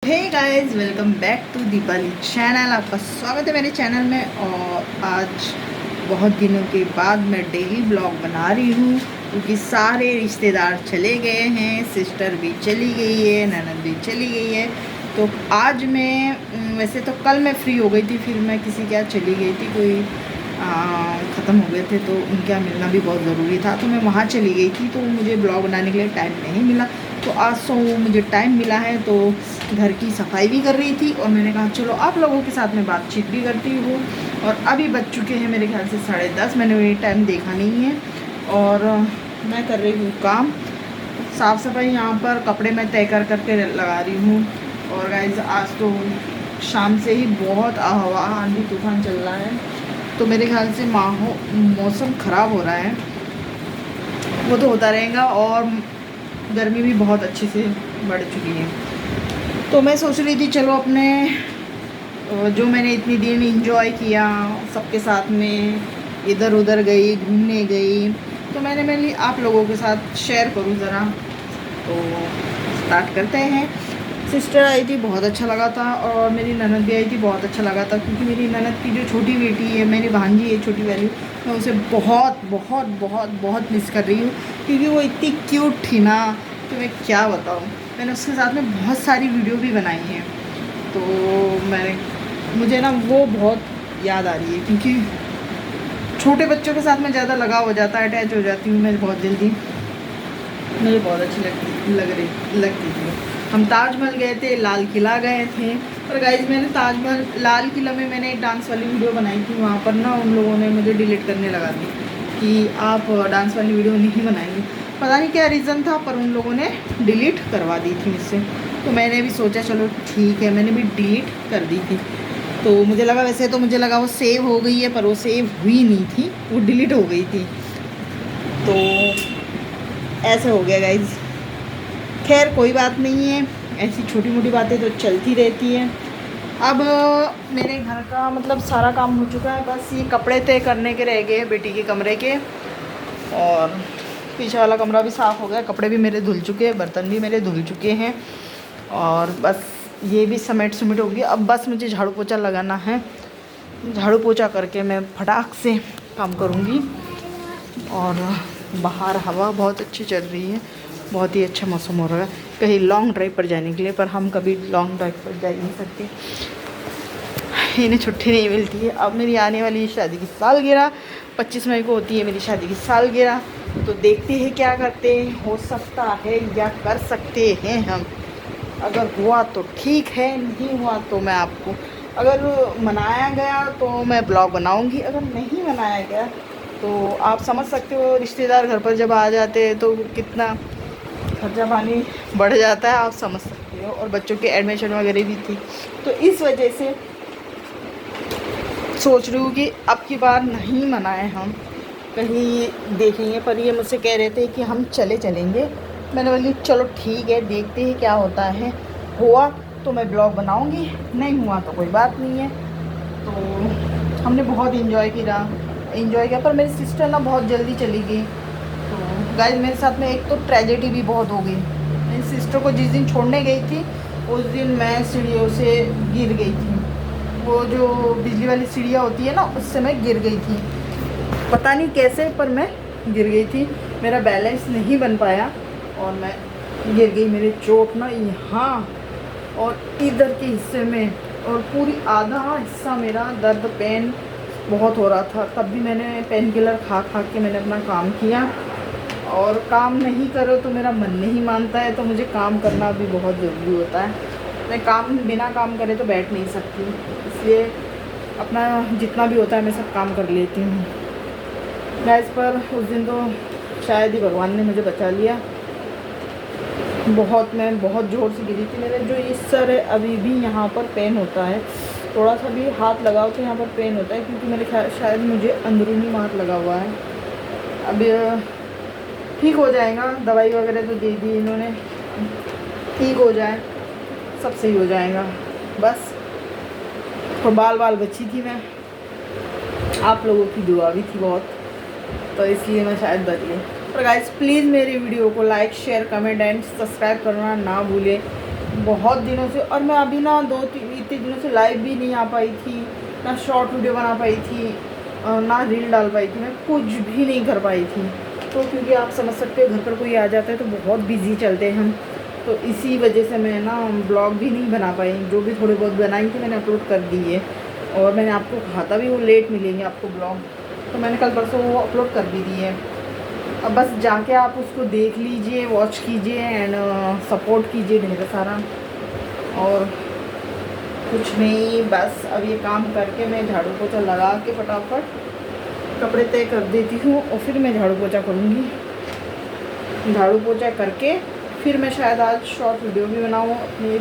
Hey guys, welcome back to Deepali channel. आपका स्वागत है मेरे चैनल में। और आज बहुत दिनों के बाद मैं डेली ब्लॉग बना रही हूँ क्योंकि सारे रिश्तेदार चले गए हैं, सिस्टर भी चली गई है, ननद भी चली गई है। तो आज मैं वैसे तो कल मैं फ्री हो गई थी, फिर मैं किसी के यहाँ चली गई थी, कोई ख़त्म हो गए थे तो उनके यहाँ मिलना भी बहुत ज़रूरी था, तो मैं वहाँ चली गई थी, तो मुझे ब्लॉग बनाने के लिए टाइम नहीं मिला। तो आज तो मुझे टाइम मिला है, तो घर की सफाई भी कर रही थी और मैंने कहा चलो आप लोगों के साथ में बातचीत भी करती हूँ। और अभी बज चुके हैं मेरे ख्याल से 10:30, मैंने वही टाइम देखा नहीं है। और मैं कर रही हूँ काम, साफ़ सफाई यहाँ पर कपड़े मैं तय कर करके लगा रही हूँ। और गाइस आज तो शाम से ही बहुत हवा आंधी तूफान चल रहा है, तो मेरे ख्याल से मौसम ख़राब हो रहा है, वो तो होता रहेगा। और गर्मी भी बहुत अच्छे से बढ़ चुकी है। तो मैं सोच रही थी चलो अपने जो मैंने इतनी दिन एंजॉय किया सबके साथ में, इधर उधर गई, घूमने गई, तो मैंने आप लोगों के साथ शेयर करूं ज़रा। तो स्टार्ट करते हैं। सिस्टर आई थी, बहुत अच्छा लगा था, और मेरी ननद भी आई थी, बहुत अच्छा लगा था, क्योंकि मेरी ननद की जो छोटी बेटी है, मेरी भांजी है छोटी वाली, मैं उसे बहुत बहुत बहुत बहुत मिस कर रही हूँ, क्योंकि वो इतनी क्यूट थी ना, तो मैं क्या बताऊँ। मैंने उसके साथ में बहुत सारी वीडियो भी बनाई हैं, तो मुझे ना वो बहुत याद आ रही है, क्योंकि छोटे बच्चों के साथ में ज़्यादा लगाव हो जाता है, अटैच हो जाती हूँ मैं बहुत जल्दी। मुझे बहुत अच्छी लगती थी। हम ताजमहल गए थे, लाल किला गए थे। और गाइज मैंने ताजमहल लाल किला में मैंने एक डांस वाली वीडियो बनाई थी, वहाँ पर ना उन लोगों ने मुझे डिलीट करने लगा दी कि आप डांस वाली वीडियो नहीं बनाएंगे। पता नहीं क्या रीज़न था, पर उन लोगों ने डिलीट करवा दी थी मुझसे। तो मैंने भी सोचा चलो ठीक है, मैंने भी डिलीट कर दी थी। तो मुझे लगा, वैसे तो मुझे लगा वो सेव हो गई है, पर वो सेव हुई नहीं थी, वो डिलीट हो गई थी। तो ऐसे हो गया गाइज। खैर कोई बात नहीं है, ऐसी छोटी मोटी बातें तो चलती रहती हैं। अब मेरे घर का मतलब सारा काम हो चुका है, बस ये कपड़े तय करने के रह गए बेटी के कमरे के। और पीछे वाला कमरा भी साफ़ हो गया, कपड़े भी मेरे धुल चुके हैं, बर्तन भी मेरे धुल चुके हैं, और बस ये भी समेट हो गया। अब बस मुझे झाड़ू पोछा लगाना है, झाड़ू पोछा करके मैं फटाक से काम करूँगी। और बाहर हवा बहुत अच्छी चल रही है, बहुत ही अच्छा मौसम हो रहा है कहीं लॉन्ग ड्राइव पर जाने के लिए, पर हम कभी लॉन्ग ड्राइव पर जा ही नहीं सकते, इन्हें छुट्टी नहीं मिलती है। अब मेरी आने वाली शादी की सालगिरह 25 मई को होती है, मेरी शादी की सालगिरह। तो देखते हैं क्या करते हैं, हो सकता है या कर सकते हैं हम। अगर हुआ तो ठीक है, नहीं हुआ तो मैं आपको, अगर मनाया गया तो मैं ब्लॉग बनाऊंगी, अगर नहीं मनाया गया तो आप समझ सकते हो, रिश्तेदार घर पर जब आ जाते हैं तो कितना खर्चा पानी बढ़ जाता है, आप समझ सकते हो। और बच्चों के एडमिशन वगैरह भी थी, तो इस वजह से सोच रही हूँ कि अब की बार नहीं मनाए, हम कहीं देखेंगे। पर ये मुझसे कह रहे थे कि हम चलेंगे। मैंने बोली चलो ठीक है, देखते हैं क्या होता है, हुआ तो मैं ब्लॉग बनाऊंगी, नहीं हुआ तो कोई बात नहीं है। तो हमने बहुत इन्जॉय किया, पर मेरी सिस्टर ना बहुत जल्दी चली गई। तो गाइस मेरे साथ में एक तो ट्रेजेडी भी बहुत हो गई। मेरी सिस्टर को जिस दिन छोड़ने गई थी, उस दिन मैं सीढ़ियों से गिर गई थी, वो जो बिजली वाली सीढ़ियाँ होती है ना, उससे मैं गिर गई थी, पता नहीं कैसे, पर मैं गिर गई थी, मेरा बैलेंस नहीं बन पाया और मैं गिर गई। मेरे चोट ना यहाँ और इधर के हिस्से में, और पूरी आधा हिस्सा मेरा दर्द, पेन बहुत हो रहा था। तब भी मैंने पेन किलर खा के मैंने अपना काम किया। और काम नहीं करो तो मेरा मन नहीं मानता है, तो मुझे काम करना भी बहुत ज़रूरी होता है। मैं काम बिना काम करे तो बैठ नहीं सकती, इसलिए अपना जितना भी होता है मैं सब काम कर लेती हूँ। गैस पर उस दिन तो शायद ही भगवान ने मुझे बचा लिया। मैं बहुत ज़ोर से गिरी थी। मेरे जो ये सर है, अभी भी यहाँ पर पेन होता है, थोड़ा सा भी हाथ लगाओ तो यहाँ पर पेन होता है, क्योंकि मेरे ख्याल शायद मुझे अंदरूनी मार लगा हुआ है। अब ठीक हो जाएगा, दवाई वगैरह तो दे दी इन्होंने, ठीक हो जाए, सब सही हो जाएगा। बस तो बाल बची थी मैं, आप लोगों की दुआ भी थी बहुत, तो इसलिए मैं शायद बच गई। और गाइस प्लीज़ मेरी वीडियो को like, share, comment and subscribe करना ना भूलें। बहुत दिनों से, और मैं अभी ना इतने दिनों से लाइव भी नहीं आ पाई थी, ना शॉर्ट वीडियो बना पाई थी, ना रील डाल पाई थी, मैं कुछ भी नहीं कर पाई थी। तो क्योंकि आप समझ सकते हो घर पर कोई आ जाता है तो बहुत बिजी चलते हैं हम, तो इसी वजह से मैं ना ब्लॉग भी नहीं बना पाई। जो भी थोड़े बहुत बनाई थी मैंने अपलोड कर दी है, और मैंने आपको कहा था भी वो लेट मिलेंगे आपको ब्लॉग, तो मैंने कल परसों वो अपलोड कर भी दी है। अब बस जाके आप उसको देख लीजिए, वॉच कीजिए एंड सपोर्ट कीजिए ढेर सारा। और कुछ नहीं, बस अब ये काम करके मैं झाड़ू पोछा लगा के फटाफट कपड़े तय कर देती हूँ, और फिर मैं झाड़ू पोछा करूँगी। झाड़ू पोछा करके फिर मैं शायद आज शॉर्ट वीडियो भी बनाऊँ अपने